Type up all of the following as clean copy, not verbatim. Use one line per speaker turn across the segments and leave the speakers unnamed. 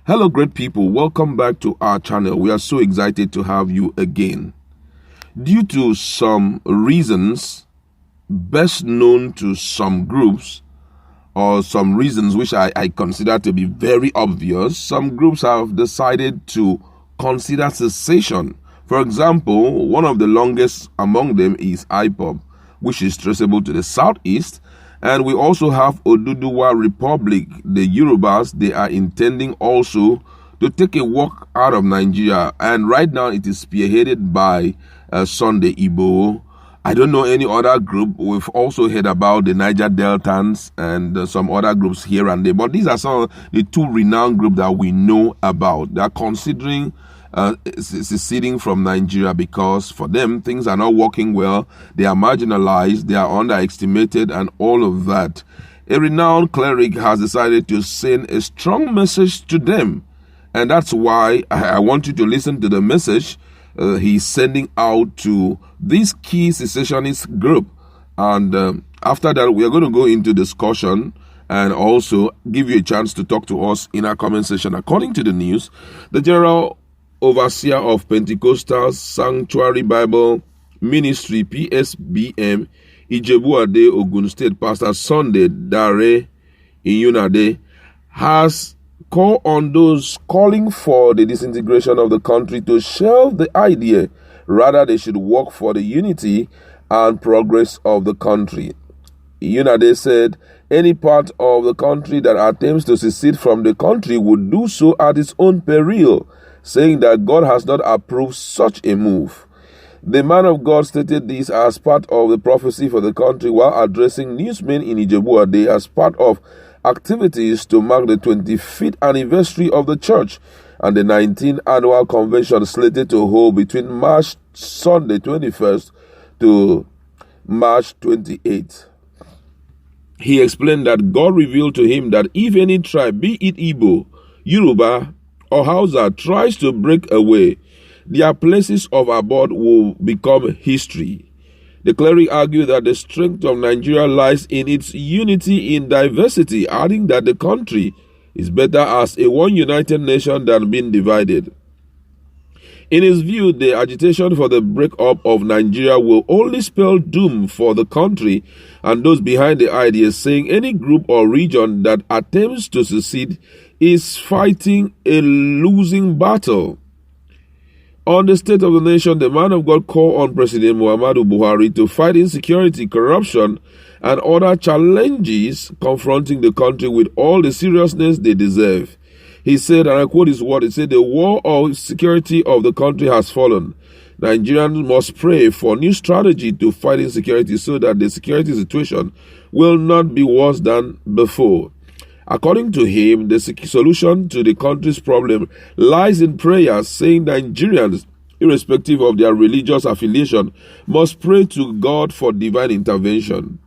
Hello, great people. Welcome back to our channel. We are so excited to have you again. Due to some reasons best known to some groups, or some reasons which I consider to be very obvious, some groups have decided to consider secession. For example, one of the longest among them is IPOB, which is traceable to the southeast. And we also have Oduduwa Republic, the Yorubas. They are intending also to take a walk out of Nigeria. And right now it is spearheaded by Sunday Igbo. I don't know any other group. We've also heard about the Niger Deltans and some other groups here and there. But these are some of the two renowned groups that we know about. They are considering seceding from Nigeria because for them things are not working well. They are marginalized, they are underestimated, and all of that. A renowned cleric has decided to send a strong message to them, and that's why I want you to listen to the message he's sending out to this key secessionist group. And after that, we are going to go into discussion and also give you a chance to talk to us in our comment section. According to the news, the General Overseer of Pentecostal Sanctuary Bible Ministry, PSBM, Ijebu-Ade, Ogun State, Pastor Sunday Dare Iyunade, has called on those calling for the disintegration of the country to shelve the idea. Rather, they should work for the unity and progress of the country. Iyunade said any part of the country that attempts to secede from the country would do so at its own peril, saying that God has not approved such a move. The man of God stated this as part of the prophecy for the country while addressing newsmen in Ijebu-Ade as part of activities to mark the 25th anniversary of the church and the 19th annual convention slated to hold between March Sunday 21st to March 28th. He explained that God revealed to him that if any tribe, be it Igbo, Yoruba, or Hausa, tries to break away, their places of abode will become history. The cleric argued that the strength of Nigeria lies in its unity in diversity, adding that the country is better as a one united nation than being divided. In his view, the agitation for the breakup of Nigeria will only spell doom for the country and those behind the idea, saying any group or region that attempts to secede is fighting a losing battle. On the state of the nation, the man of God called on President Muhammadu Buhari to fight insecurity, corruption, and other challenges confronting the country with all the seriousness they deserve. He said, and I quote his word, he said, the war of security of the country has fallen. Nigerians must pray for new strategy to fight insecurity so that the security situation will not be worse than before. According to him, the solution to the country's problem lies in prayer, saying Nigerians, irrespective of their religious affiliation, must pray to God for divine intervention.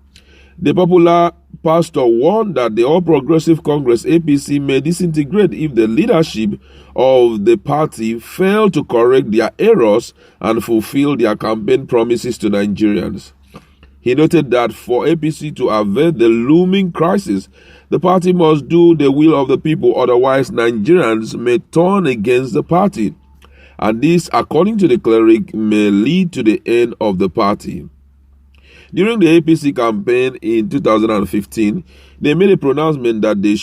The popular pastor warned that the All Progressive Congress APC may disintegrate if the leadership of the party fail to correct their errors and fulfill their campaign promises to Nigerians. He noted that for APC to avert the looming crisis, the party must do the will of the people, otherwise Nigerians may turn against the party. And this, according to the cleric, may lead to the end of the party. During the APC campaign in 2015, they made a pronouncement that they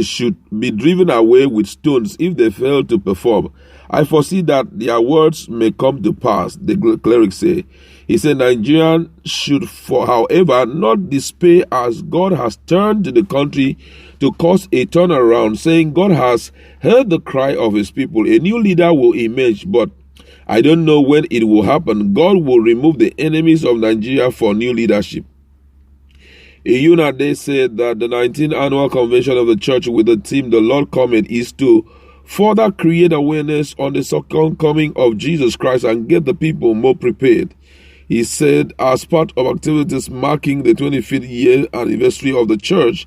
should be driven away with stones if they fail to perform. I foresee that their words may come to pass, the cleric said. He said Nigerians should, however, not despair as God has turned to the country to cause a turnaround, saying God has heard the cry of his people. A new leader will emerge, but I don't know when it will happen. God will remove the enemies of Nigeria for new leadership. Iyunade said that the 19th annual convention of the church with the theme The Lord Cometh is to further create awareness on the second coming of Jesus Christ and get the people more prepared. He said as part of activities marking the 25th year anniversary of the church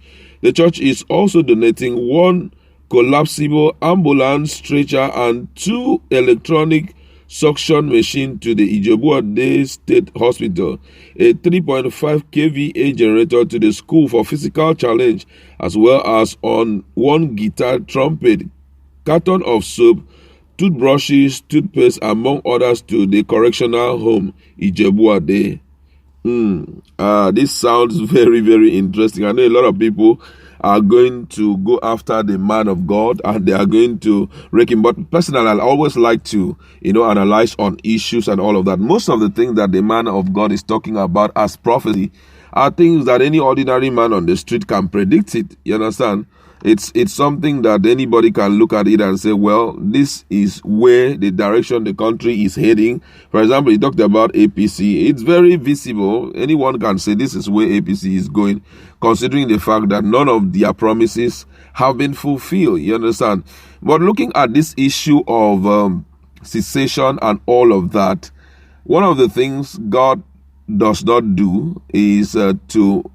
is also donating one collapsible ambulance stretcher and 2 electronic suction machine to the Ijebu-Ade State Hospital, a 3.5 kVA generator to the School for Physical Challenge, as well as on 1 guitar, trumpet, carton of soap, toothbrushes, toothpaste, among others, to the correctional home, Ijebu-Ade. This sounds very, very interesting. I know a lot of people are going to go after the man of God and they are going to rake him. But personally, I always like to, analyze on issues and all of that. Most of the things that the man of God is talking about as prophecy are things that any ordinary man on the street can predict it. You understand? It's something that anybody can look at it and say, well, this is where the direction the country is heading. For example, he talked about APC. It's very visible. Anyone can say this is where APC is going, considering the fact that none of their promises have been fulfilled. You understand? But looking at this issue of cessation and all of that, one of the things God does not do is to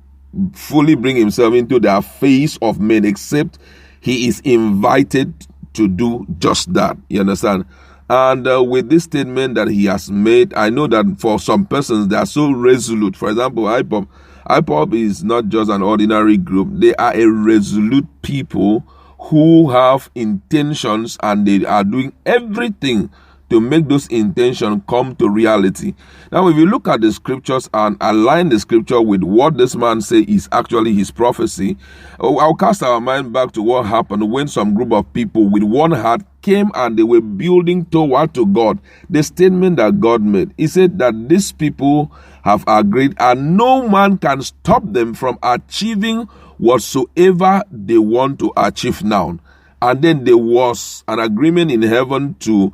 fully bring himself into the face of men, except he is invited to do just that. You understand? And with this statement that he has made, I know that for some persons, they are so resolute. For example, IPOB is not just an ordinary group. They are a resolute people who have intentions, and they are doing everything to make those intentions come to reality. Now, if you look at the scriptures and align the scripture with what this man say is actually his prophecy, I'll cast our mind back to what happened when some group of people with one heart came and they were building toward to God. The statement that God made, he said that these people have agreed and no man can stop them from achieving whatsoever they want to achieve now. And then there was an agreement in heaven to,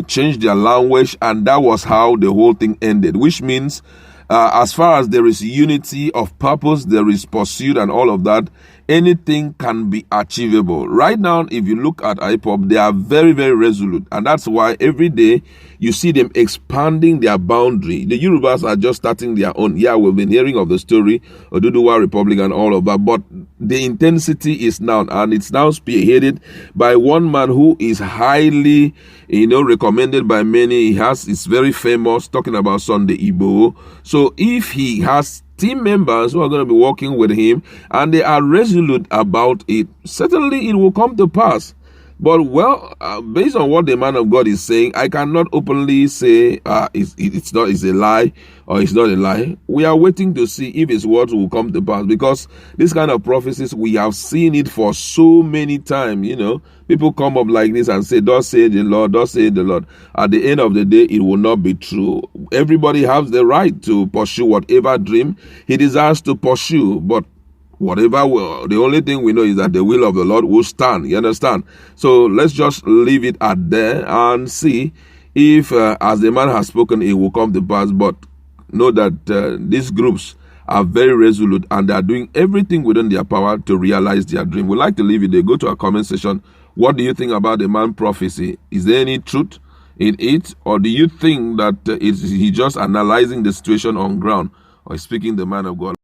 change their language. And that was how the whole thing ended, which means as far as there is unity of purpose, there is pursuit and all of that, anything can be achievable. Right now, if you look at IPOB, they are very, very resolute. And that's why every day you see them expanding their boundary. The Yorubas are just starting their own. Yeah, we've been hearing of the story, Oduduwa Republic and all of that. But the intensity is now, and it's now spearheaded by one man who is highly, recommended by many. It's very famous, talking about Sunday Igbo. So if he has team members who are going to be working with him and they are resolute about it, certainly it will come to pass. But based on what the man of God is saying, I cannot openly say it's a lie or it's not a lie. We are waiting to see if his words will come to pass, because this kind of prophecies, we have seen it for so many times. People come up like this and say, "Thus say the Lord, thus say the Lord." At the end of the day, it will not be true. Everybody has the right to pursue whatever dream he desires to pursue, but the only thing we know is that the will of the Lord will stand. You understand? So let's just leave it at there and see if, as the man has spoken, it will come to pass. But know that these groups are very resolute and they are doing everything within their power to realize their dream. We'd like to leave it there. Go to our comment section. What do you think about the man prophecy? Is there any truth in it? Or do you think that he just analyzing the situation on ground, or speaking the man of God?